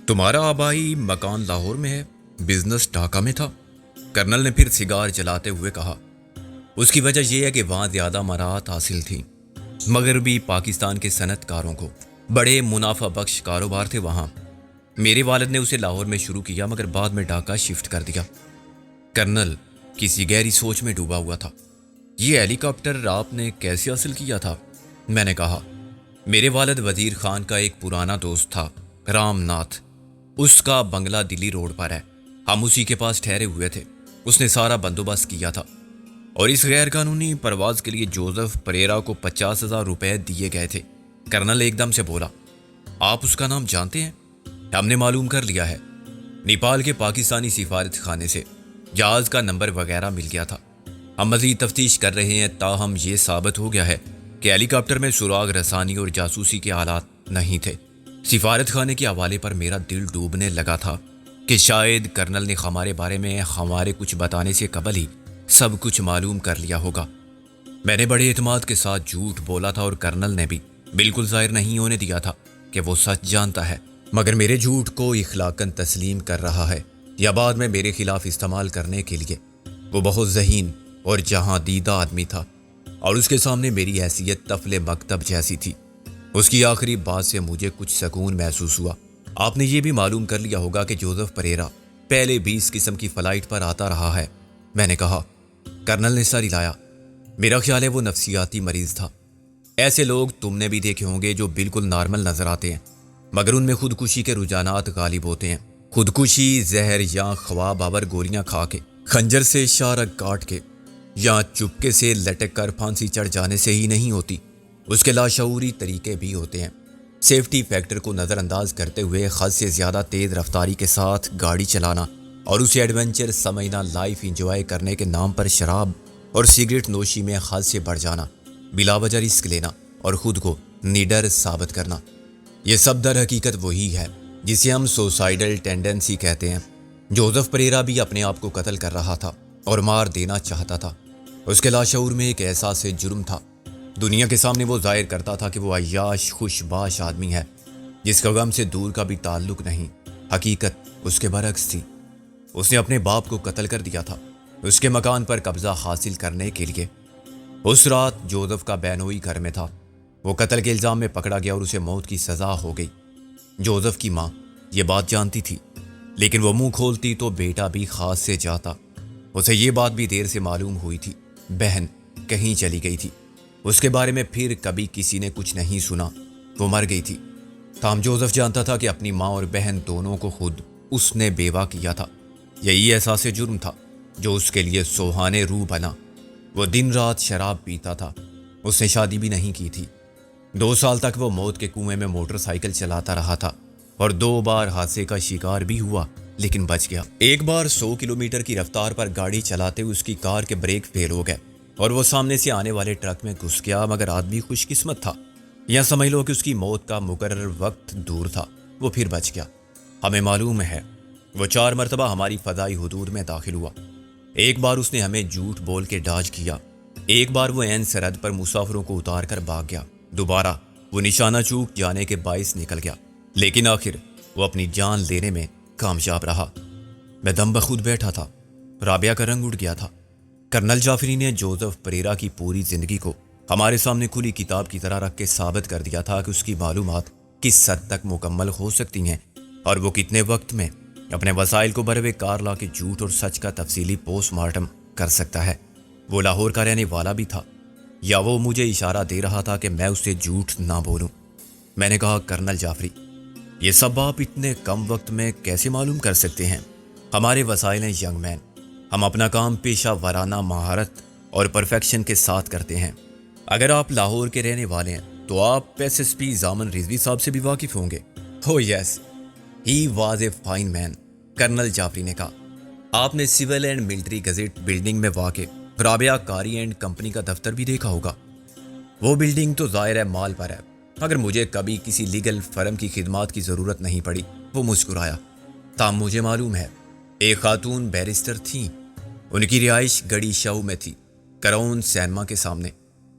تمہارا آبائی مکان لاہور میں ہے، بزنس ڈھاکہ میں تھا، کرنل نے پھر سگار جلاتے ہوئے کہا۔ اس کی وجہ یہ ہے کہ وہاں زیادہ مراعات حاصل تھیں۔ مغربی پاکستان کے صنعت کاروں کو بڑے منافع بخش کاروبار تھے وہاں۔ میرے والد نے اسے لاہور میں شروع کیا مگر بعد میں ڈھاکہ شفٹ کر دیا۔ کرنل کسی گہری سوچ میں ڈوبا ہوا تھا۔ یہ ہیلی کاپٹر آپ نے کیسے حاصل کیا تھا؟ میں نے کہا۔ میرے والد وزیر خان کا ایک پرانا دوست تھا، رام ناتھ۔ اس کا بنگلہ دلی روڈ پر ہے، ہم اسی کے پاس ٹھہرے ہوئے تھے۔ اس نے سارا بندوبست کیا تھا اور اس غیر قانونی پرواز کے لیے جوزف پریرا کو 50,000 روپے دیے گئے تھے۔ کرنل ایک دم سے بولا، آپ اس کا نام جانتے ہیں؟ ہم نے معلوم کر لیا ہے، نیپال کے پاکستانی سفارت خانے سے جہاز کا نمبر وغیرہ مل گیا تھا۔ ہم مزید تفتیش کر رہے ہیں، تاہم یہ ثابت ہو گیا ہے کہ ہیلی کاپٹر میں سراغ رسانی اور جاسوسی کے آلات نہیں تھے۔ سفارت خانے کے حوالے پر میرا دل ڈوبنے لگا تھا کہ شاید کرنل نے ہمارے بارے میں ہمارے کچھ بتانے سے قبل ہی سب کچھ معلوم کر لیا ہوگا۔ میں نے بڑے اعتماد کے ساتھ جھوٹ بولا تھا اور کرنل نے بھی بالکل ظاہر نہیں ہونے دیا تھا کہ وہ سچ جانتا ہے، مگر میرے جھوٹ کو اخلاقاً تسلیم کر رہا ہے یا بعد میں میرے خلاف استعمال کرنے کے لیے۔ وہ بہت ذہین اور جہاں دیدہ آدمی تھا اور اس کے سامنے میری حیثیت طفل مکتب جیسی تھی۔ اس کی آخری بات سے مجھے کچھ سکون محسوس ہوا۔ آپ نے یہ بھی معلوم کر لیا ہوگا کہ جوزف پریرا پہلے 20 قسم کی فلائٹ پر آتا رہا ہے، میں نے کہا۔ کرنل نے سر ہلایا۔ میرا خیال ہے وہ نفسیاتی مریض تھا۔ ایسے لوگ تم نے بھی دیکھے ہوں گے جو بالکل نارمل نظر آتے ہیں مگر ان میں خودکشی کے رجحانات غالب ہوتے ہیں۔ خودکشی زہر یا خواب آور گولیاں کھا کے، خنجر سے شارک کاٹ کے یا چپکے سے لٹک کر پھانسی چڑھ جانے سے ہی نہیں ہوتی، اس کے لاشعوری طریقے بھی ہوتے ہیں۔ سیفٹی فیکٹر کو نظر انداز کرتے ہوئے حد سے زیادہ تیز رفتاری کے ساتھ گاڑی چلانا اور اسے ایڈونچر سمجھنا، لائف انجوائے کرنے کے نام پر شراب اور سگریٹ نوشی میں حد سے بڑھ جانا، بلا وجہ رسک لینا اور خود کو نیڈر ثابت کرنا، یہ سب در حقیقت وہی ہے جسے ہم سوسائیڈل ٹینڈنسی کہتے ہیں۔ جوزف پریرا بھی اپنے آپ کو قتل کر رہا تھا اور مار دینا چاہتا تھا۔ اس کے لاشعور میں ایک احساس جرم تھا۔ دنیا کے سامنے وہ ظاہر کرتا تھا کہ وہ عیاش خوش باش آدمی ہے جس کا غم سے دور کا بھی تعلق نہیں۔ حقیقت اس کے برعکس تھی۔ اس نے اپنے باپ کو قتل کر دیا تھا اس کے مکان پر قبضہ حاصل کرنے کے لیے۔ اس رات جوزف کا بہنوئی گھر میں تھا۔ وہ قتل کے الزام میں پکڑا گیا اور اسے موت کی سزا ہو گئی۔ جوزف کی ماں یہ بات جانتی تھی لیکن وہ منہ کھولتی تو بیٹا بھی خاص سے جاتا۔ اسے یہ بات بھی دیر سے معلوم ہوئی تھی، بہن کہیں چلی گئی تھی۔ اس کے بارے میں پھر کبھی کسی نے کچھ نہیں سنا، وہ مر گئی تھی۔ تاہم جوزف جانتا تھا کہ اپنی ماں اور بہن دونوں کو خود اس نے بیوہ کیا تھا۔ یہی احساس جرم تھا جو اس کے لیے سوہانے روح بنا۔ وہ دن رات شراب پیتا تھا۔ اس نے شادی بھی نہیں کی تھی۔ 2 سال تک وہ موت کے کنویں میں موٹر سائیکل چلاتا رہا تھا اور 2 بار حادثے کا شکار بھی ہوا لیکن بچ گیا۔ ایک بار 100 کلومیٹر کی رفتار پر گاڑی چلاتے ہوئے اس کی کار کے بریک فیل ہو گئے اور وہ سامنے سے آنے والے ٹرک میں گھس گیا، مگر آدمی خوش قسمت تھا، یا سمجھ لو کہ اس کی موت کا مقرر وقت دور تھا، وہ پھر بچ گیا۔ ہمیں معلوم ہے وہ 4 مرتبہ ہماری فضائی حدود میں داخل ہوا۔ ایک بار اس نے ہمیں جھوٹ بول کے ڈاج کیا، ایک بار وہ عین سرحد پر مسافروں کو اتار کر بھاگ گیا، دوبارہ وہ نشانہ چوک جانے کے باعث نکل گیا، لیکن آخر وہ اپنی جان لینے میں کامیاب رہا۔ میں دم بخود بیٹھا تھا، رابعہ کا رنگ اڑ گیا تھا۔ کرنل جعفری نے جوزف پریرا کی پوری زندگی کو ہمارے سامنے کھلی کتاب کی طرح رکھ کے ثابت کر دیا تھا کہ اس کی معلومات کس حد تک مکمل ہو سکتی ہیں اور وہ کتنے وقت میں اپنے وسائل کو بروے کار لا کے جھوٹ اور سچ کا تفصیلی پوسٹ مارٹم کر سکتا ہے۔ وہ لاہور کا رہنے والا بھی تھا، یا وہ مجھے اشارہ دے رہا تھا کہ میں اس سے جھوٹ نہ بولوں؟ میں نے کہا، کرنل جعفری، یہ سب آپ اتنے کم وقت میں کیسے معلوم کر سکتے ہیں؟ ہمارے وسائل ہیں ینگ مین، ہم اپنا کام پیشہ ورانہ مہارت اور پرفیکشن کے ساتھ کرتے ہیں۔ اگر آپ لاہور کے رہنے والے ہیں تو آپ S S P Zamin Rizvi صاحب سے بھی واقف ہوں گے۔ ہو yes, he was a fine man, colonel Jafri نے کہا۔ آپ نے civil and military gazette building میں واقع رابعہ کاری اینڈ کمپنی کا دفتر بھی دیکھا ہوگا۔ وہ بلڈنگ تو ظاہر ہے مال پر ہے، مگر مجھے کبھی کسی لیگل فرم کی خدمات کی ضرورت نہیں پڑی۔ وہ مسکرایا۔ تاہم مجھے معلوم ہے ایک خاتون بیرسٹر تھیں، ان کی رہائش گڑی شو میں تھی، کراؤن سینما کے سامنے،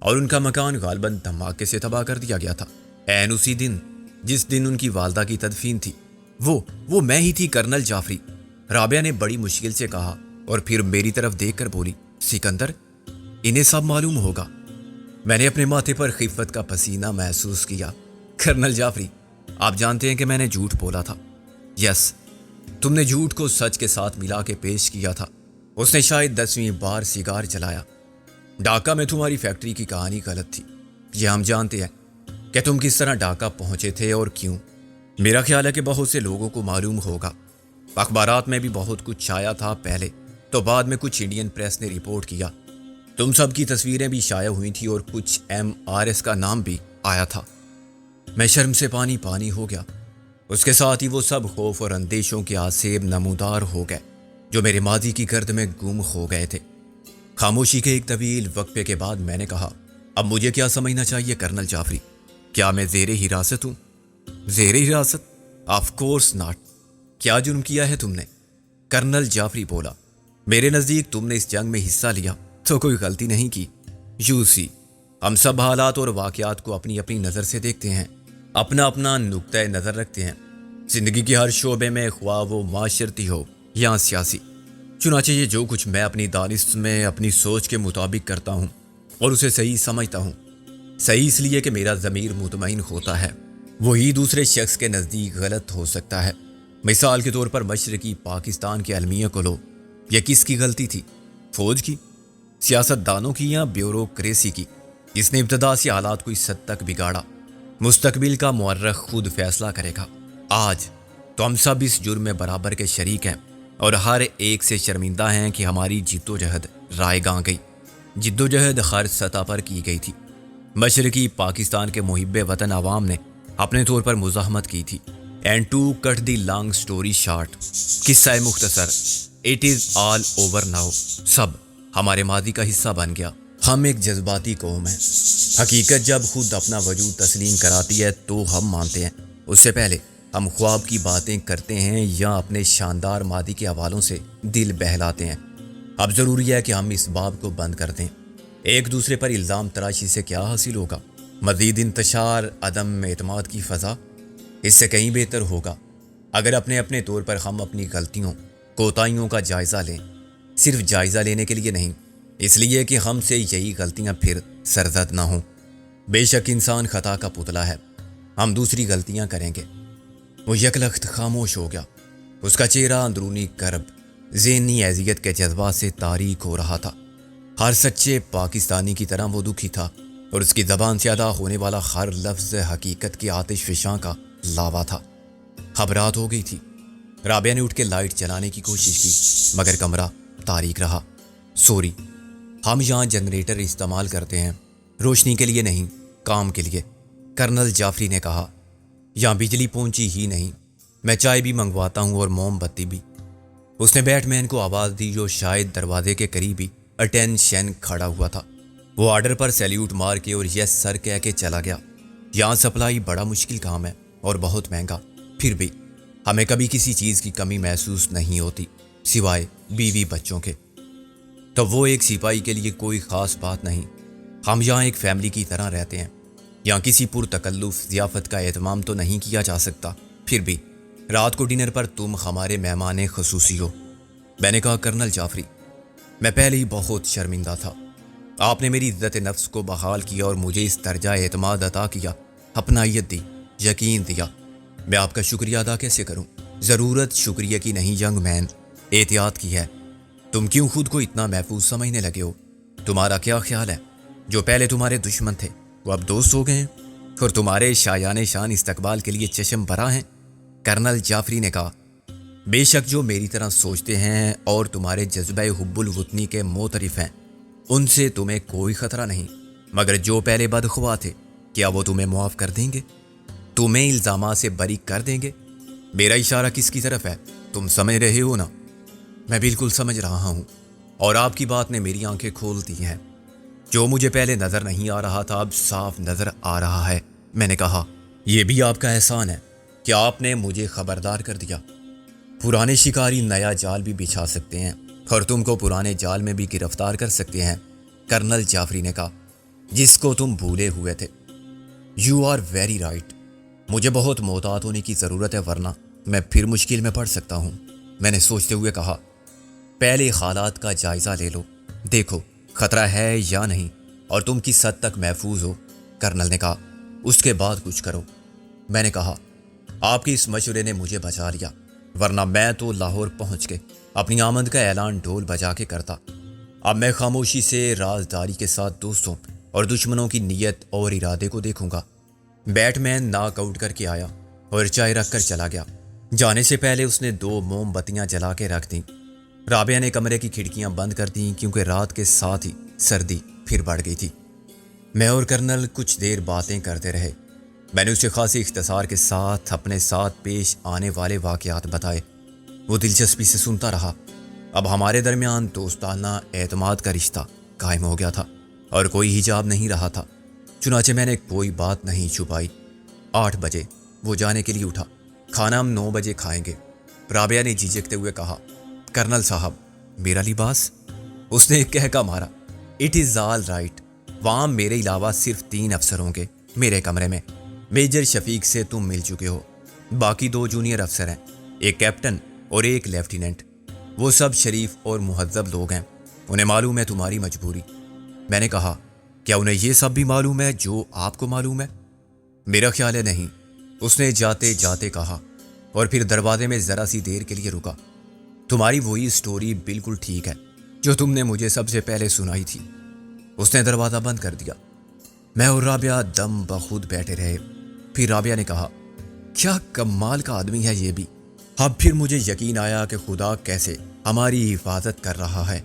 اور ان کا مکان غالباً دھماکے سے تباہ کر دیا گیا تھا عین اسی دن جس دن ان کی والدہ کی تدفین تھی۔ وہ میں ہی تھی کرنل جعفری، رابعہ نے بڑی مشکل سے کہا اور پھر میری طرف دیکھ کر بولی، سکندر انہیں سب معلوم ہوگا۔ میں نے اپنے ماتھے پر خفت کا پسینہ محسوس کیا۔ کرنل جعفری، آپ جانتے ہیں کہ میں نے جھوٹ بولا تھا۔ یس، تم نے جھوٹ کو سچ کے ساتھ ملا کے پیش کیا تھا۔ اس نے شاید 10ویں بار سگار جلایا۔ ڈھاکہ میں تمہاری فیکٹری کی کہانی غلط تھی، یہ ہم جانتے ہیں کہ تم کس طرح ڈھاکہ پہنچے تھے اور کیوں۔ میرا خیال ہے کہ بہت سے لوگوں کو معلوم ہوگا، اخبارات میں بھی بہت کچھ چھایا تھا پہلے، تو بعد میں کچھ انڈین پریس نے رپورٹ کیا، تم سب کی تصویریں بھی شائع ہوئی تھی اور کچھ MRS کا نام بھی آیا تھا۔ میں شرم سے پانی پانی ہو گیا۔ اس کے ساتھ ہی وہ سب خوف اور اندیشوں کے آسیب نمودار ہو گئے جو میرے ماضی کی گرد میں گم ہو گئے تھے۔ خاموشی کے ایک طویل وقفے کے بعد میں نے کہا، اب مجھے کیا سمجھنا چاہیے کرنل جعفری؟ کیا میں زیر حراست ہوں؟ زیر حراست؟ Of course not. کیا جرم کیا ہے تم نے؟ کرنل جعفری بولا، میرے نزدیک تم نے اس جنگ میں حصہ لیا تو کوئی غلطی نہیں کی۔ یو سی، ہم سب حالات اور واقعات کو اپنی اپنی نظر سے دیکھتے ہیں، اپنا اپنا نقطۂ نظر رکھتے ہیں، زندگی کے ہر شعبے میں، خواہ وہ معاشرتی ہو یا سیاسی۔ چنانچہ یہ جو کچھ میں اپنی دانست میں اپنی سوچ کے مطابق کرتا ہوں اور اسے صحیح سمجھتا ہوں، صحیح اس لیے کہ میرا ضمیر مطمئن ہوتا ہے، وہی دوسرے شخص کے نزدیک غلط ہو سکتا ہے۔ مثال کے طور پر مشرقی پاکستان کے المیہ کو لو، یہ کس کی غلطی تھی؟ فوج کی، سیاست دانوں کی یا بیوروکریسی کی؟ اس نے ابتدا سے حالات کو اس حد تک بگاڑا۔ مستقبل کا مورخ خود فیصلہ کرے گا۔ آج تو ہم سب اس جرم میں برابر کے شریک ہیں اور ہر ایک سے شرمندہ ہیں کہ ہماری جد و جہد رائے گاں گئی۔ جد و جہد ہر سطح پر کی گئی تھی۔ مشرقی پاکستان کے محب وطن عوام نے اپنے طور پر مزاحمت کی تھی۔ And to cut the long story short, قصہ مختصر، it is all over now, سب ہمارے ماضی کا حصہ بن گیا۔ ہم ایک جذباتی قوم ہیں۔ حقیقت جب خود اپنا وجود تسلیم کراتی ہے تو ہم مانتے ہیں، اس سے پہلے ہم خواب کی باتیں کرتے ہیں یا اپنے شاندار ماضی کے حوالوں سے دل بہلاتے ہیں۔ اب ضروری ہے کہ ہم اس باب کو بند کر دیں۔ ایک دوسرے پر الزام تراشی سے کیا حاصل ہوگا؟ مزید انتشار، عدم اعتماد کی فضا۔ اس سے کہیں بہتر ہوگا اگر اپنے اپنے طور پر ہم اپنی غلطیوں، کوتاہیوں کا جائزہ لیں، صرف جائزہ لینے کے لیے نہیں، اس لیے کہ ہم سے یہی غلطیاں پھر سرزد نہ ہوں۔ بے شک انسان خطا کا پتلا ہے، ہم دوسری غلطیاں کریں گے۔ وہ یکلخت خاموش ہو گیا۔ اس کا چہرہ اندرونی کرب، ذہنی اذیت کے جذبات سے تاریک ہو رہا تھا۔ ہر سچے پاکستانی کی طرح وہ دکھی تھا اور اس کی زبان سے ادا ہونے والا ہر لفظ حقیقت کی آتش فشاں کا لاوا تھا۔ اب رات ہو گئی تھی۔ رابعہ نے اٹھ کے لائٹ جلانے کی کوشش کی مگر کمرہ تاریک رہا۔ سوری، ہم یہاں جنریٹر استعمال کرتے ہیں، روشنی کے لیے نہیں، کام کے لیے، کرنل جعفری نے کہا۔ یہاں بجلی پہنچی ہی نہیں، میں چائے بھی منگواتا ہوں اور موم بتی بھی۔ اس نے بیٹ مین کو آواز دی جو شاید دروازے کے قریب ہی اٹینشن کھڑا ہوا تھا۔ وہ آرڈر پر سیلیوٹ مار کے اور یس سر کہہ کے چلا گیا۔ یہاں سپلائی بڑا مشکل کام ہے اور بہت مہنگا، پھر بھی ہمیں کبھی کسی چیز کی کمی محسوس نہیں ہوتی سوائے بیوی بچوں کے۔ تو وہ ایک سپاہی کے لیے کوئی خاص بات نہیں۔ ہم یہاں ایک فیملی کی طرح رہتے ہیں۔ یہاں کسی پرتکلف ضیافت کا اہتمام تو نہیں کیا جا سکتا، پھر بھی رات کو ڈنر پر تم ہمارے مہمان خصوصی ہو۔ میں نے کہا، کرنل جعفری، میں پہلے ہی بہت شرمندہ تھا۔ آپ نے میری عزت نفس کو بحال کیا اور مجھے اس درجہ اعتماد عطا کیا، اپنائیت دی، یقین دیا۔ میں آپ کا شکریہ ادا کیسے کروں؟ ضرورت شکریہ کی نہیں ینگ مین، احتیاط کی ہے۔ تم کیوں خود کو اتنا محفوظ سمجھنے لگے ہو؟ تمہارا کیا خیال ہے جو پہلے تمہارے دشمن تھے وہ اب دوست ہو گئے ہیں اور تمہارے شایان شان استقبال کے لیے چشم برا ہیں؟ کرنل جعفری نے کہا، بے شک جو میری طرح سوچتے ہیں اور تمہارے جذبہ حب الوطنی کے معترف ہیں ان سے تمہیں کوئی خطرہ نہیں، مگر جو پہلے بدخواہ تھے کیا وہ تمہیں معاف کر دیں گے؟ تمہیں الزامات سے بری کر دیں گے؟ میرا اشارہ کس کی طرف ہے تم سمجھ رہے ہو نا؟ میں بالکل سمجھ رہا ہوں اور آپ کی بات نے میری آنکھیں کھول دی ہیں۔ جو مجھے پہلے نظر نہیں آ رہا تھا اب صاف نظر آ رہا ہے۔ میں نے کہا، یہ بھی آپ کا احسان ہے کہ آپ نے مجھے خبردار کر دیا۔ پرانے شکاری نیا جال بھی بچھا سکتے ہیں اور تم کو پرانے جال میں بھی گرفتار کر سکتے ہیں، کرنل جعفری نے کہا، جس کو تم بھولے ہوئے تھے۔ یو آر ویری رائٹ، مجھے بہت محتاط ہونے کی ضرورت ہے ورنہ میں پھر مشکل میں پڑ سکتا ہوں، میں نے سوچتے ہوئے کہا۔ پہلے حالات کا جائزہ لے لو، دیکھو خطرہ ہے یا نہیں، اور تم کس حد تک محفوظ ہو، کرنل نے کہا۔ اس کے بعد کچھ کرو، میں نے کہا۔ آپ کی اس مشورے نے مجھے بچا لیا، ورنہ میں تو لاہور پہنچ کے اپنی آمد کا اعلان ڈھول بجا کے کرتا۔ اب میں خاموشی سے رازداری کے ساتھ دوستوں اور دشمنوں کی نیت اور ارادے کو دیکھوں گا۔ بیٹ مین ناک آؤٹ کر کے آیا اور چائے رکھ کر چلا گیا۔ جانے سے پہلے اس نے 2 موم بتیاں جلا کے رکھ دیں۔ رابعہ نے کمرے کی کھڑکیاں بند کر دیں کیونکہ رات کے ساتھ ہی سردی پھر بڑھ گئی تھی۔ میں اور کرنل کچھ دیر باتیں کرتے رہے۔ میں نے اسے خاصی اختصار کے ساتھ اپنے ساتھ پیش آنے والے واقعات بتائے۔ وہ دلچسپی سے سنتا رہا۔ اب ہمارے درمیان دوستانہ اعتماد کا رشتہ قائم ہو گیا تھا اور کوئی حجاب نہیں رہا تھا۔ چنانچہ میں نے کوئی بات نہیں چھپائی۔ 8 بجے وہ جانے کے لیے اٹھا۔ کھانا ہم 9 بجے کھائیں گے۔ رابعہ نے جھجکتے ہوئے کہا۔ کرنل صاحب، میرا لباس؟ اس نے ایک کہکا مارا۔ It is all right. وہاں میرے علاوہ صرف 3 افسر ہوں گے میرے کمرے میں۔ میجر شفیق سے تم مل چکے ہو، باقی 2 جونیئر افسر ہیں، ایک کیپٹن اور ایک لیفٹیننٹ۔ وہ سب شریف اور مہذب لوگ ہیں، انہیں معلوم ہے تمہاری مجبوری۔ میں نے کہا، کیا انہیں یہ سب بھی معلوم ہے جو آپ کو معلوم ہے؟ میرا خیال ہے نہیں، اس نے جاتے جاتے کہا، اور پھر دروازے میں ذرا سی دیر کے لیے رکا۔ تمہاری وہی سٹوری بالکل ٹھیک ہے جو تم نے مجھے سب سے پہلے سنائی تھی۔ اس نے دروازہ بند کر دیا۔ میں اور رابعہ دم بخود بیٹھے رہے۔ پھر رابعہ نے کہا، کیا کمال کا آدمی ہے یہ بھی۔ اب پھر مجھے یقین آیا کہ خدا کیسے ہماری حفاظت کر رہا ہے۔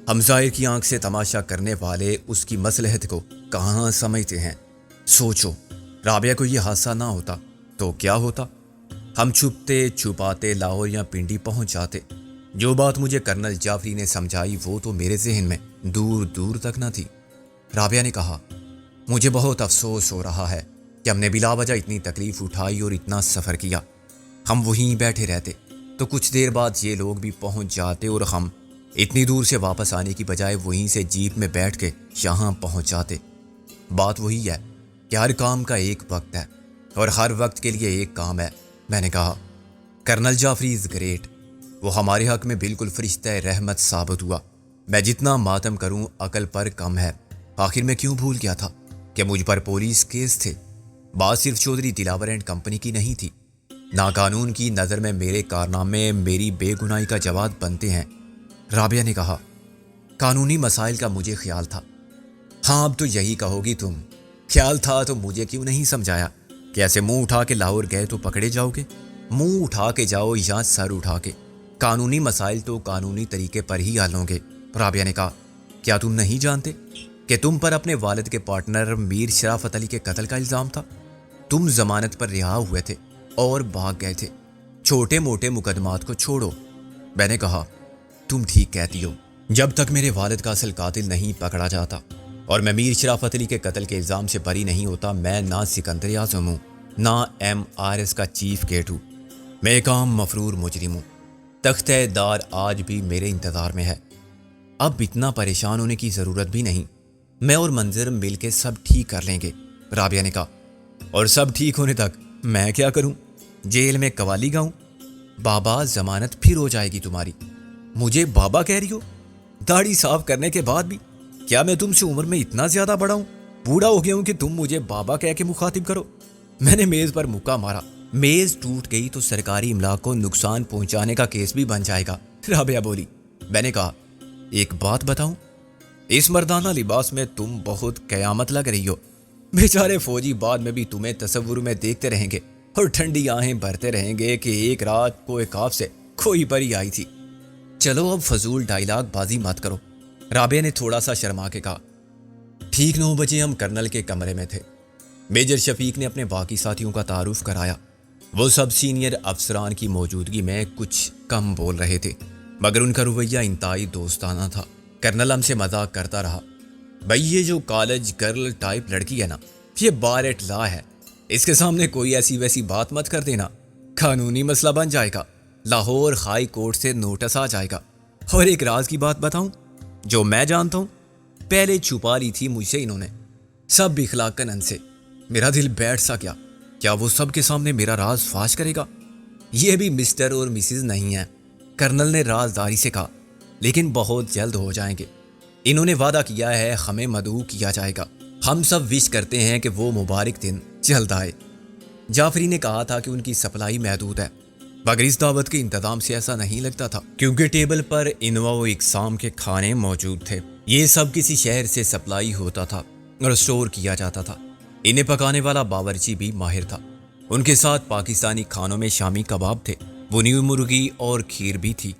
ہم ظاہر کی آنکھ سے تماشا کرنے والے اس کی مصلحت کو کہاں سمجھتے ہیں۔ سوچو، رابعہ کو یہ حادثہ نہ ہوتا تو کیا ہوتا؟ ہم چھپتے چھپاتے لاہور یا پنڈی پہنچ جاتے۔ جو بات مجھے کرنل جعفری نے سمجھائی وہ تو میرے ذہن میں دور دور تک نہ تھی۔ رابعہ نے کہا، مجھے بہت افسوس ہو رہا ہے کہ ہم نے بلا وجہ اتنی تکلیف اٹھائی اور اتنا سفر کیا۔ ہم وہیں بیٹھے رہتے تو کچھ دیر بعد یہ لوگ بھی پہنچ جاتے اور ہم اتنی دور سے واپس آنے کی بجائے وہیں سے جیپ میں بیٹھ کے یہاں پہنچ جاتے۔ بات وہی ہے کہ ہر کام کا ایک وقت ہے اور ہر وقت کے لیے ایک کام ہے، میں نے کہا۔ کرنل جعفری از گریٹ، وہ ہمارے حق میں بالکل فرشتہ رحمت ثابت ہوا۔ میں جتنا ماتم کروں عقل پر کم ہے۔ آخر میں کیوں بھول گیا تھا کہ مجھ پر پولیس کیس تھے؟ بات صرف چودھری دلاور اینڈ کمپنی کی نہیں تھی۔ ناقانون کی نظر میں میرے کارنامے میری بے گناہی کا جواب بنتے ہیں۔ رابعہ نے کہا، قانونی مسائل کا مجھے خیال تھا۔ ہاں، اب تو یہی کہو گی تم، خیال تھا تو مجھے کیوں نہیں سمجھایا کہ ایسے منہ اٹھا کے لاہور گئے تو پکڑے جاؤ گے؟ منہ اٹھا کے جاؤ یا سر اٹھا کے، قانونی مسائل تو قانونی طریقے پر ہی حل ہوں گے۔ رابعہ نے کہا، کیا تم نہیں جانتے کہ تم پر اپنے والد کے پارٹنر میر شرافت علی کے قتل کا الزام تھا؟ تم ضمانت پر رہا ہوئے تھے اور بھاگ گئے تھے۔ چھوٹے موٹے مقدمات کو چھوڑو۔ میں نے کہا، تم ٹھیک کہتی ہو، جب تک میرے والد کا اصل قاتل نہیں پکڑا جاتا اور میں میر شرافت علی کے قتل کے الزام سے بری نہیں ہوتا، میں نہ سکندر اعظم ہوں نہ MRS کا چیف گیٹ ہوں۔ میں ایک عام مفرور مجرم ہوں۔ تختہ دار آج بھی میرے انتظار میں ہے۔ اب اتنا پریشان ہونے کی ضرورت بھی نہیں، میں اور منظر مل کے سب ٹھیک کر لیں گے۔ رابعہ نے کہا، اور سب ٹھیک ہونے تک میں کیا کروں؟ جیل میں قوالی گاؤں؟ بابا، ضمانت پھر ہو جائے گی تمہاری۔ مجھے بابا کہہ رہی ہو؟ داڑھی صاف کرنے کے بعد بھی؟ کیا میں تم سے عمر میں اتنا زیادہ بڑا ہوں، بوڑھا ہو گیا ہوں کہ تم مجھے بابا کہہ کے مخاطب کرو؟ میں نے میز پر مکہ مارا۔ میز ٹوٹ گئی تو سرکاری املاک کو نقصان پہنچانے کا کیس بھی بن جائے گا۔ رابعہ بولی۔ میں نے کہا، ایک بات بتاؤں، اس مردانہ لباس میں تم بہت قیامت لگ رہی ہو۔ بیچارے فوجی بعد میں بھی تمہیں تصور میں دیکھتے رہیں گے اور ٹھنڈی آہیں بھرتے رہیں گے کہ ایک رات کو ایک سے کوئی پری آئی تھی۔ چلو اب فضول ڈائلاگ بازی مت کرو، رابعہ نے تھوڑا سا شرما کے کہا۔ ٹھیک 9 بجے ہم کرنل کے کمرے میں تھے۔ میجر شفیق نے اپنے باقی ساتھیوں کا تعارف کرایا۔ وہ سب سینئر افسران کی موجودگی میں کچھ کم بول رہے تھے، مگر ان کا رویہ انتہائی دوستانہ تھا۔ کرنل ہم سے مذاق کرتا رہا، بھائی یہ جو کالج گرل ٹائپ لڑکی ہے نا، یہ بار ایٹ لا ہے، اس کے سامنے کوئی ایسی ویسی بات مت کر دینا، قانونی مسئلہ بن جائے گا، لاہور ہائی کورٹ سے نوٹس آ جائے گا۔ اور ایک راز کی بات بتاؤں جو میں جانتا ہوں، پہلے چھپا لی تھی مجھ سے انہوں نے، سب اخلاقاً ان سے۔ میرا دل بیٹھ سا کیا وہ سب کے سامنے میرا راز فاش کرے گا؟ یہ بھی مسٹر اور مسز نہیں ہیں، کرنل نے رازداری سے کہا، لیکن بہت جلد ہو جائیں گے۔ انہوں نے وعدہ کیا ہے ہمیں مدعو کیا جائے گا۔ ہم سب وش کرتے ہیں کہ وہ مبارک دن جلد آئے۔ جعفری نے کہا تھا کہ ان کی سپلائی محدود ہے، مگر اس دعوت کے انتظام سے ایسا نہیں لگتا تھا، کیونکہ ٹیبل پر انواع و اقسام کے کھانے موجود تھے۔ یہ سب کسی شہر سے سپلائی ہوتا تھا اور اسٹور کیا جاتا تھا۔ انہیں پکانے والا باورچی بھی ماہر تھا۔ ان کے ساتھ پاکستانی کھانوں میں شامی کباب تھے، بنی ہوئی مرغی اور کھیر بھی تھی۔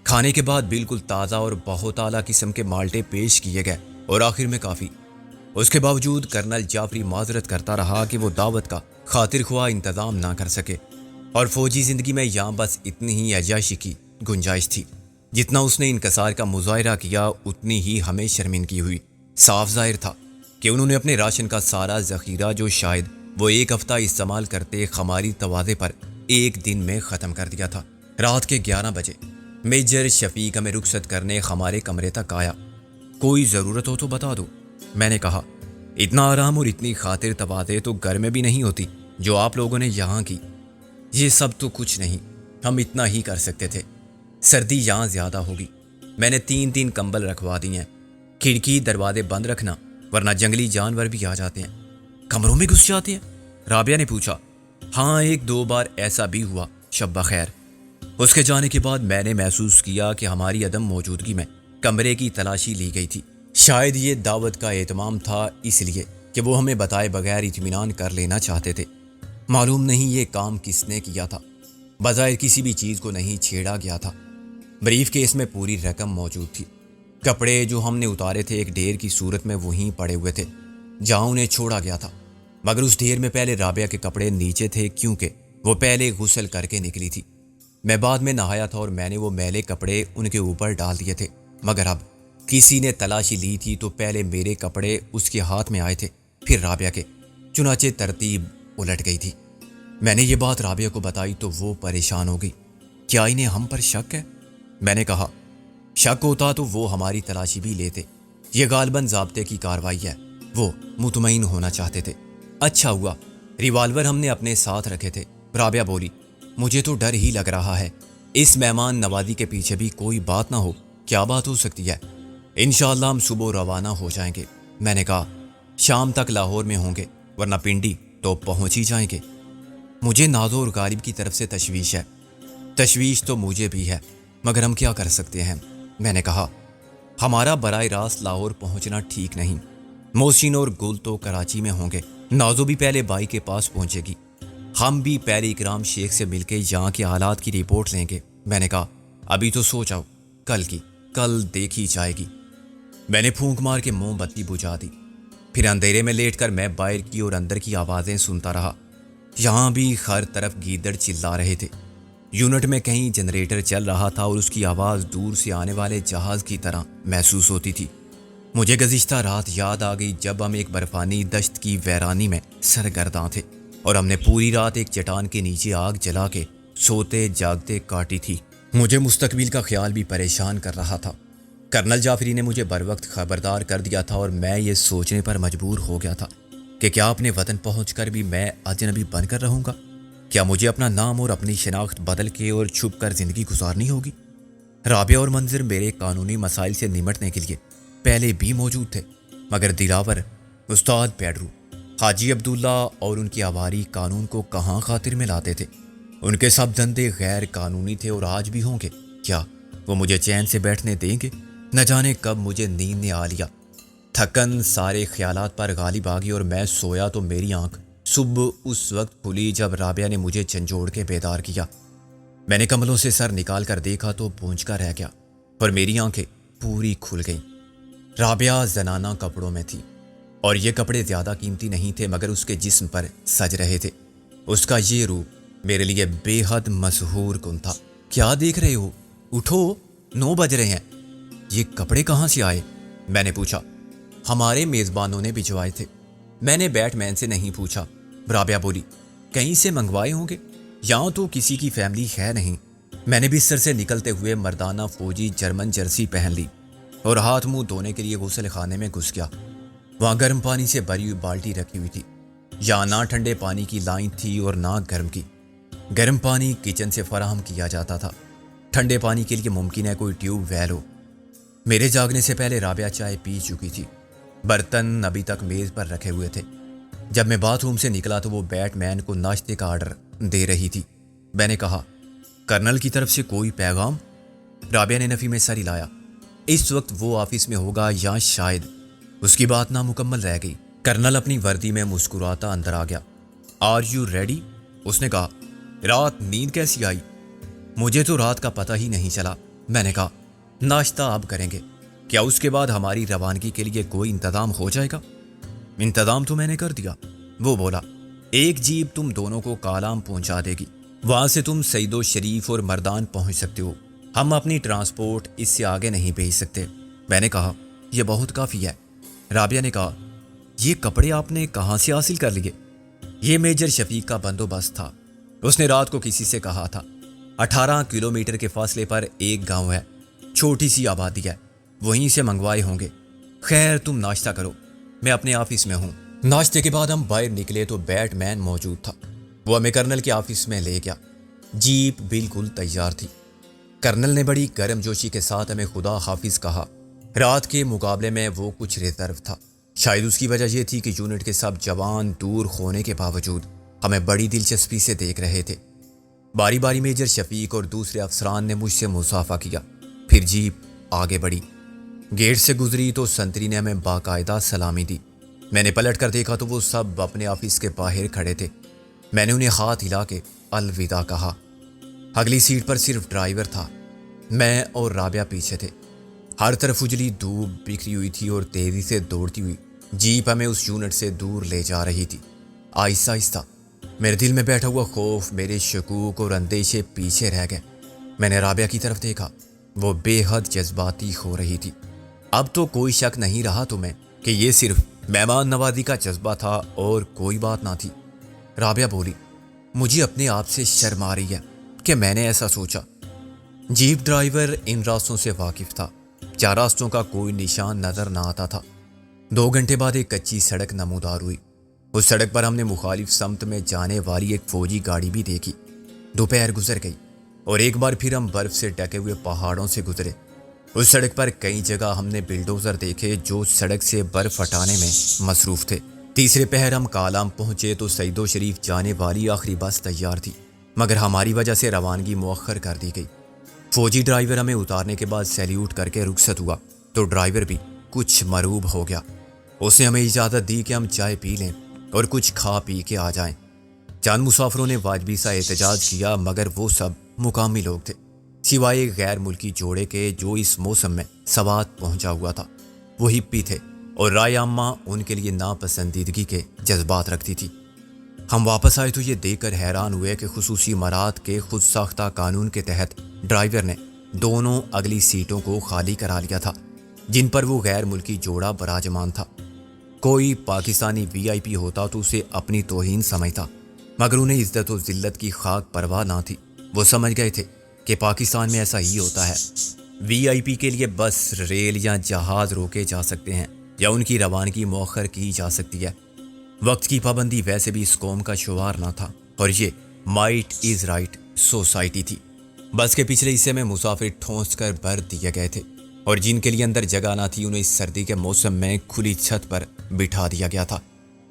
کھانے کے بعد بالکل تازہ اور بہت اعلیٰ قسم کے مالٹے پیش کیے گئے اور آخر میں کافی۔ اس کے باوجود کرنل جعفری معذرت کرتا رہا کہ وہ دعوت کا خاطر خواہ انتظام نہ کر سکے، اور فوجی زندگی میں یہاں بس اتنی ہی عیاشی کی گنجائش تھی۔ جتنا اس نے انکسار کا مظاہرہ کیا اتنی ہی ہمیں شرمندگی ہوئی۔ صاف ظاہر تھا کہ انہوں نے اپنے راشن کا سارا ذخیرہ، جو شاید وہ ایک ہفتہ استعمال کرتے، خماری توازے پر ایک دن میں ختم کر دیا تھا۔ رات کے 11 بجے میجر شفیق ہمیں رخصت کرنے ہمارے کمرے تک آیا۔ کوئی ضرورت ہو تو بتا دو، میں نے کہا۔ اتنا آرام اور اتنی خاطر تواضع تو گھر میں بھی نہیں ہوتی جو آپ لوگوں نے یہاں کی۔ یہ سب تو کچھ نہیں، ہم اتنا ہی کر سکتے تھے۔ سردی یہاں زیادہ ہوگی۔ میں نے 3 کمبل رکھوا دی ہیں۔ کھڑکی دروازے بند رکھنا، ورنہ جنگلی جانور بھی آ جاتے ہیں۔ کمروں میں گھس جاتے ہیں؟ رابعہ نے پوچھا۔ ہاں، 1-2 بار ایسا بھی ہوا، شب بخیر۔ اس کے جانے کے بعد میں نے محسوس کیا کہ ہماری عدم موجودگی میں کمرے کی تلاشی لی گئی تھی۔ شاید یہ دعوت کا اہتمام تھا، اس لیے کہ وہ ہمیں بتائے بغیر اطمینان کر لینا چاہتے تھے۔ معلوم نہیں یہ کام کس نے کیا تھا۔ بظاہر کسی بھی چیز کو نہیں چھیڑا گیا تھا۔ بریف کیس میں پوری رقم موجود تھی۔ کپڑے جو ہم نے اتارے تھے ایک ڈھیر کی صورت میں وہیں پڑے ہوئے تھے جہاں انہیں چھوڑا گیا تھا، مگر اس ڈھیر میں پہلے رابعہ کے کپڑے نیچے تھے، کیونکہ وہ پہلے غسل کر کے نکلی تھی۔ میں بعد میں نہایا تھا اور میں نے وہ میلے کپڑے ان کے اوپر ڈال دیے تھے، مگر اب کسی نے تلاشی لی تھی تو پہلے میرے کپڑے اس کے ہاتھ میں آئے تھے، پھر رابعہ کے، چنانچہ ترتیب الٹ گئی تھی۔ میں نے یہ بات رابعہ کو بتائی تو وہ پریشان ہو گئی۔ کیا انہیں ہم پر شک ہے؟ میں نے کہا، شک ہوتا تو وہ ہماری تلاشی بھی لیتے۔ یہ غالباً ضابطے کی کارروائی ہے، وہ مطمئن ہونا چاہتے تھے۔ اچھا ہوا ریوالور ہم نے اپنے ساتھ رکھے تھے۔ رابعہ بولی، مجھے تو ڈر ہی لگ رہا ہے، اس مہمان نوازی کے پیچھے بھی کوئی بات نہ ہو۔ کیا بات ہو سکتی ہے؟ انشاءاللہ ہم صبح روانہ ہو جائیں گے۔ میں نے کہا، شام تک لاہور میں ہوں گے، ورنہ پنڈی تو پہنچ ہی جائیں گے۔ مجھے نازو اور غالب کی طرف سے تشویش ہے۔ تشویش تو مجھے بھی ہے، مگر ہم کیا کر سکتے ہیں؟ میں نے کہا، ہمارا براہ راست لاہور پہنچنا ٹھیک نہیں۔ محسن اور گل تو کراچی میں ہوں گے، نازو بھی پہلے بھائی کے پاس پہنچے گی، ہم بھی پہلے اکرام شیخ سے مل کے یہاں کے حالات کی رپورٹ لیں گے۔ میں نے کہا، ابھی تو سو جاؤ، کل دیکھی جائے گی۔ میں نے پھونک مار کے موم بتی بجھا دی، پھر اندھیرے میں لیٹ کر میں باہر کی اور اندر کی آوازیں سنتا رہا۔ یہاں بھی ہر طرف گیدڑ چلا رہے تھے۔ یونٹ میں کہیں جنریٹر چل رہا تھا اور اس کی آواز دور سے آنے والے جہاز کی طرح محسوس ہوتی تھی۔ مجھے گزشتہ رات یاد آ گئی جب ہم ایک برفانی دشت کی ویرانی میں سرگرداں تھے اور ہم نے پوری رات ایک چٹان کے نیچے آگ جلا کے سوتے جاگتے کاٹی تھی۔ مجھے مستقبل کا خیال بھی پریشان کر رہا تھا۔ کرنل جعفری نے مجھے بروقت خبردار کر دیا تھا اور میں یہ سوچنے پر مجبور ہو گیا تھا کہ کیا اپنے وطن پہنچ کر بھی میں اجنبی بن کر رہوں گا؟ کیا مجھے اپنا نام اور اپنی شناخت بدل کے اور چھپ کر زندگی گزارنی ہوگی؟ رابعہ اور منظر میرے قانونی مسائل سے نمٹنے کے لیے پہلے بھی موجود تھے، مگر دلاور، استاد پیڈرو، حاجی عبداللہ اور ان کی آواری قانون کو کہاں خاطر میں لاتے تھے؟ ان کے سب دندے غیر قانونی تھے اور آج بھی ہوں گے۔ کیا وہ مجھے چین سے بیٹھنے دیں گے؟ نہ جانے کب مجھے نیند نے آ لیا۔ تھکن سارے خیالات پر غالب آ گئی اور میں سویا تو میری آنکھ صبح اس وقت کھلی جب رابعہ نے مجھے جھنجھوڑ کے بیدار کیا۔ میں نے کملوں سے سر نکال کر دیکھا تو پونچھ کر رہ گیا اور میری آنکھیں پوری کھل گئیں۔ رابعہ زنانہ کپڑوں میں تھی اور یہ کپڑے زیادہ قیمتی نہیں تھے، مگر اس کے جسم پر سج رہے تھے۔ اس کا یہ روپ میرے لیے بے حد مسحور کن تھا۔ کیا دیکھ رہے ہو؟ اٹھو، 9 بج رہے ہیں۔ یہ کپڑے کہاں سے آئے؟ میں نے پوچھا۔ ہمارے میزبانوں نے بھجوائے تھے۔ میں نے بیٹ مین سے نہیں پوچھا۔ رابعہ بولی، کہیں سے منگوائے ہوں گے، یہاں تو کسی کی فیملی ہے نہیں۔ میں نے بستر سے نکلتے ہوئے مردانہ فوجی جرمن جرسی پہن لی اور ہاتھ منہ دھونے کے لیے غسل خانے میں گھس گیا۔ وہاں گرم پانی سے بھری ہوئی بالٹی رکھی ہوئی تھی۔ یہاں نہ ٹھنڈے پانی کی لائن تھی اور نہ گرم کی۔ گرم پانی کچن سے فراہم کیا جاتا تھا، ٹھنڈے پانی کے لیے ممکن ہے کوئی ٹیوب ویل ہو۔ میرے جاگنے سے پہلے رابعہ چائے پی چکی تھی، برتن ابھی تک میز پر رکھے ہوئے تھے۔ جب میں باتھ روم سے نکلا تو وہ بیٹ مین کو ناشتے کا آرڈر دے رہی تھی۔ میں نے کہا، کرنل کی طرف سے کوئی پیغام؟ رابعہ نے نفی میں سر ہلایا۔ اس وقت وہ آفس میں ہوگا یا شاید۔ اس کی بات نامکمل رہ گئی۔ کرنل اپنی وردی میں مسکراتا اندر آ گیا۔ Are you ready? اس نے کہا۔ رات نیند کیسی آئی؟ مجھے تو رات کا پتہ ہی نہیں چلا۔ میں نے کہا، ناشتہ اب کریں گے، کیا اس کے بعد ہماری روانگی کے لیے کوئی انتظام ہو جائے گا؟ انتظام تو میں نے کر دیا، وہ بولا۔ ایک جیپ تم دونوں کو کالام پہنچا دے گی، وہاں سے تم سعید و شریف اور مردان پہنچ سکتے ہو۔ ہم اپنی ٹرانسپورٹ اس سے آگے نہیں بھیج سکتے۔ میں نے کہا، یہ بہت کافی ہے۔ رابعہ نے کہا، یہ کپڑے آپ نے کہاں سے حاصل کر لیے؟ یہ میجر شفیق کا بندوبست تھا، اس نے رات کو کسی سے کہا تھا۔ 18 کلومیٹر کے فاصلے پر ایک گاؤں ہے، چھوٹی سی آبادی ہے، وہیں سے منگوائے ہوں گے۔ خیر تم ناشتہ کرو، میں اپنے آفس میں ہوں۔ ناشتے کے بعد ہم باہر نکلے تو بیٹ مین موجود تھا، وہ ہمیں کرنل کے آفس میں لے گیا۔ جیپ بالکل تیار تھی۔ کرنل نے بڑی گرم جوشی کے ساتھ ہمیں خدا حافظ کہا۔ رات کے مقابلے میں وہ کچھ ریزرو تھا، شاید اس کی وجہ یہ تھی کہ یونٹ کے سب جوان دور ہونے کے باوجود ہمیں بڑی دلچسپی سے دیکھ رہے تھے۔ باری باری میجر شفیق اور دوسرے افسران نے مجھ سے مصافحہ کیا، پھر جیپ آگے بڑھی، گیٹ سے گزری تو سنتری نے ہمیں باقاعدہ سلامی دی۔ میں نے پلٹ کر دیکھا تو وہ سب اپنے آفس کے باہر کھڑے تھے۔ میں نے انہیں ہاتھ ہلا کے الوداع کہا۔ اگلی سیٹ پر صرف ڈرائیور تھا، میں اور رابعہ پیچھے تھے۔ ہر طرف اجلی دھوپ بکھری ہوئی تھی اور تیزی سے دوڑتی ہوئی جیپ ہمیں اس یونٹ سے دور لے جا رہی تھی۔ آہستہ آہستہ میرے دل میں بیٹھا ہوا خوف، میرے شکوک اور اندیشے پیچھے رہ گئے۔ میں نے رابعہ کی طرف دیکھا، وہ بے حد جذباتی ہو رہی تھی۔ اب تو کوئی شک نہیں رہا تمہیں کہ یہ صرف مہمان نوازی کا جذبہ تھا اور کوئی بات نہ تھی۔ رابعہ بولی، مجھے اپنے آپ سے شرم آ رہی ہے کہ میں نے ایسا سوچا۔ جیپ ڈرائیور ان راستوں سے واقف تھا، 4 راستوں کا کوئی نشان نظر نہ آتا تھا۔ 2 گھنٹے بعد ایک کچی سڑک نمودار ہوئی۔ اس سڑک پر ہم نے مخالف سمت میں جانے والی ایک فوجی گاڑی بھی دیکھی۔ دوپہر گزر گئی اور ایک بار پھر ہم برف سے ڈھکے ہوئے پہاڑوں سے گزرے۔ اس سڑک پر کئی جگہ ہم نے بلڈوزر دیکھے جو سڑک سے برف ہٹانے میں مصروف تھے۔ تیسرے پہر ہم کالام پہنچے تو سعید و شریف جانے والی آخری بس تیار تھی، مگر ہماری وجہ سے روانگی مؤخر کر دی گئی۔ فوجی ڈرائیور ہمیں اتارنے کے بعد سیلیوٹ کر کے رخصت ہوا تو ڈرائیور بھی کچھ مروب ہو گیا۔ اس نے ہمیں اجازت دی کہ ہم چائے پی لیں اور کچھ کھا پی کے آ جائیں۔ چند مسافروں نے واجبی سا احتجاج کیا، مگر وہ سب مقامی لوگ تھے، سوائے ایک غیر ملکی جوڑے کے جو اس موسم میں سوات پہنچا ہوا تھا۔ وہ ہپی تھے اور رائے عامہ ان کے لیے ناپسندیدگی کے جذبات رکھتی تھی۔ ہم واپس آئے تو یہ دیکھ کر حیران ہوئے کہ خصوصی مراعات کے خود ساختہ قانون کے تحت ڈرائیور نے دونوں اگلی سیٹوں کو خالی کرا لیا تھا جن پر وہ غیر ملکی جوڑا براجمان تھا۔ کوئی پاکستانی وی آئی پی ہوتا تو اسے اپنی توہین سمجھتا، مگر انہیں عزت و ذلت کی خاک پرواہ نہ تھی۔ وہ سمجھ گئے تھے کہ پاکستان میں ایسا ہی ہوتا ہے، وی آئی پی کے لیے بس ریل یا جہاز روکے جا سکتے ہیں یا ان کی روانگی مؤخر کی جا سکتی ہے۔ وقت کی پابندی ویسے بھی اس قوم کا شعار نہ تھا اور یہ مائٹ از رائٹ سوسائٹی تھی۔ بس کے پچھلے حصے میں مسافر ٹھونس کر بھر دیے گئے تھے اور جن کے لیے اندر جگہ نہ تھی انہیں اس سردی کے موسم میں کھلی چھت پر بٹھا دیا گیا تھا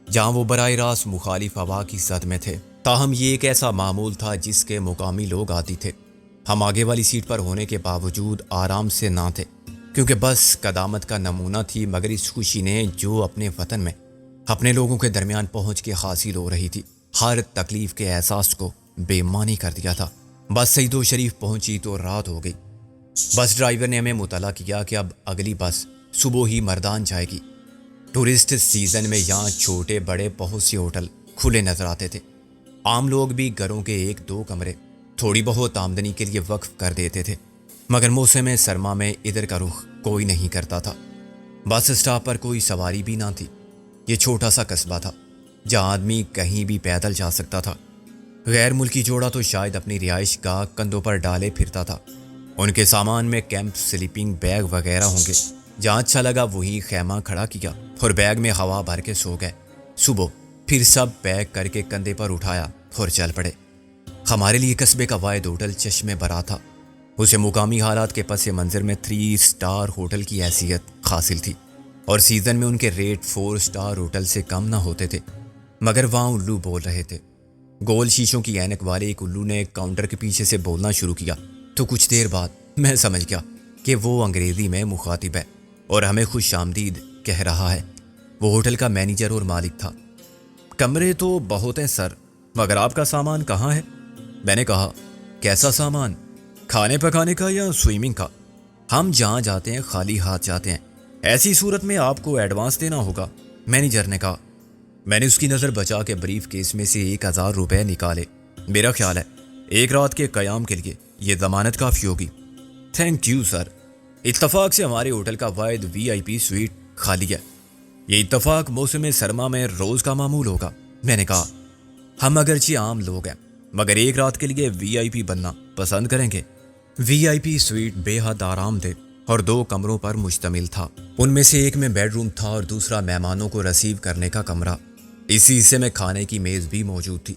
جہاں وہ براہ راست مخالف ہوا کی زد میں تھے۔ تاہم یہ ایک ایسا معمول تھا جس کے مقامی لوگ عادی تھے۔ ہم آگے والی سیٹ پر ہونے کے باوجود آرام سے نہ تھے کیونکہ بس قدامت کا نمونہ تھی، مگر اس خوشی نے جو اپنے وطن میں اپنے لوگوں کے درمیان پہنچ کے حاصل ہو رہی تھی ہر تکلیف کے احساس کو بے معنی کر دیا تھا۔ بس سعید و شریف پہنچی تو رات ہو گئی۔ بس ڈرائیور نے ہمیں مطلع کیا کہ اب اگلی بس صبح ہی مردان جائے گی۔ ٹورسٹ سیزن میں یہاں چھوٹے بڑے بہت سے ہوٹل کھلے نظر آتے تھے۔ عام لوگ بھی گھروں کے 1-2 کمرے تھوڑی بہت آمدنی کے لیے وقف کر دیتے تھے، مگر موسم سرما میں ادھر کا رخ کوئی نہیں کرتا تھا۔ بس اسٹاپ پر کوئی سواری بھی نہ تھی۔ یہ چھوٹا سا قصبہ تھا جہاں آدمی کہیں بھی پیدل جا سکتا تھا۔ غیر ملکی جوڑا تو شاید اپنی رہائش گاہ کندھوں پر ڈالے پھرتا تھا۔ ان کے سامان میں کیمپ، سلیپنگ بیگ وغیرہ ہوں گے۔ جہاں اچھا لگا وہی خیمہ کھڑا کیا اور بیگ میں ہوا بھر کے سو گئے۔ صبح پھر سب پیک کر کے کندھے پر اٹھایا اور چل پڑے۔ ہمارے لیے قصبے کا واحد ہوٹل چشمے برا تھا. اسے مقامی حالات کے پس منظر میں 3 اسٹار ہوٹل کی حیثیت حاصل تھی اور سیزن میں ان کے ریٹ 4 اسٹار ہوٹل سے کم نہ ہوتے تھے. مگر وہاں الو بول رہے تھے. گول شیشوں کی اینک والے ایک الو نے کاؤنٹر کے پیچھے سے بولنا شروع کیا تو کچھ دیر بعد میں سمجھ گیا کہ وہ انگریزی میں مخاطب ہے اور ہمیں خوش آمدید کہہ رہا ہے. وہ ہوٹل کا مینیجر اور مالک تھا. کمرے تو بہت ہیں سر، مگر آپ کا سامان کہاں ہے؟ میں نے کہا کیسا سامان؟ کھانے پکانے کا یا سوئمنگ کا؟ ہم جہاں جاتے ہیں خالی ہاتھ جاتے ہیں، ایسی صورت میں آپ کو ایڈوانس دینا ہوگا. مینیجر نے کہا. میں نے اس کی نظر بچا کے بریف کیس میں سے 1000 روپے نکالے. میرا خیال ہے ایک رات کے قیام کے لیے یہ ضمانت کافی ہوگی. Thank you sir. اتفاق سے ہمارے ہوٹل کا واحد VIP سویٹ خالی ہے. یہ اتفاق موسم سرما میں روز کا معمول ہوگا. میں نے کہا ہم اگرچہ عام لوگ ہیں مگر ایک رات کے لیے VIP بننا پسند کریں گے. VIP سویٹ بے حد آرام دہ اور 2 کمروں پر مشتمل تھا. ان میں سے ایک میں بیڈ روم تھا اور دوسرا مہمانوں کو ریسیو کرنے کا کمرہ. اسی حصے میں کھانے کی میز بھی موجود تھی.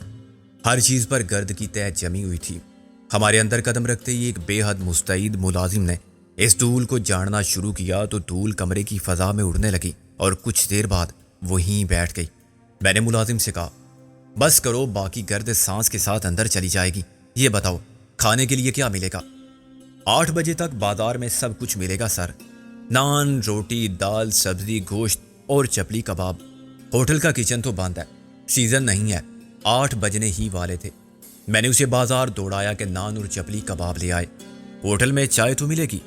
ہر چیز پر گرد کی تہ جمی ہوئی تھی. ہمارے اندر قدم رکھتے ہی ایک بے حد مستعد ملازم نے اس دھول کو جاننا شروع کیا تو دھول کمرے کی فضا میں اڑنے لگی اور کچھ دیر بعد وہیں بیٹھ گئی. میں نے ملازم سے کہا بس کرو، باقی گرد سانس کے ساتھ اندر چلی جائے گی. یہ بتاؤ کھانے کے لیے کیا ملے گا؟ 8 بجے تک بازار میں سب کچھ ملے گا سر. نان، روٹی، دال، سبزی، گوشت اور چپلی کباب. ہوٹل کا کچن تو بند ہے، سیزن نہیں ہے. 8 بجنے ہی والے تھے. میں نے اسے بازار دوڑایا کہ نان اور چپلی کباب لے آئے. ہوٹل میں چائے تو ملے گی؟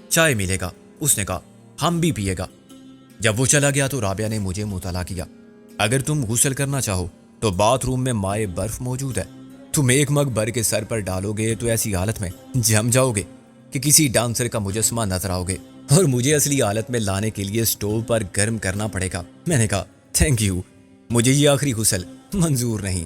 چائے ملے گا. اس نے کہا ہم بھی پیے گا. جب وہ چلا گیا تو رابعہ نے مجھے مطلع کیا. اگر تم غسل کرنا چاہو تو باتھ روم میں مائع برف موجود ہے. تم ایک مگ بھر کے سر پر ڈالو گے تو ایسی حالت میں جم جاؤ گے کہ کسی ڈانسر کا مجسمہ نظر آؤ گے اور مجھے اصلی حالت میں لانے کے لیے سٹوو پر گرم کرنا پڑے گا. میں نے کہا تھینک یو، مجھے یہ آخری غسل منظور نہیں.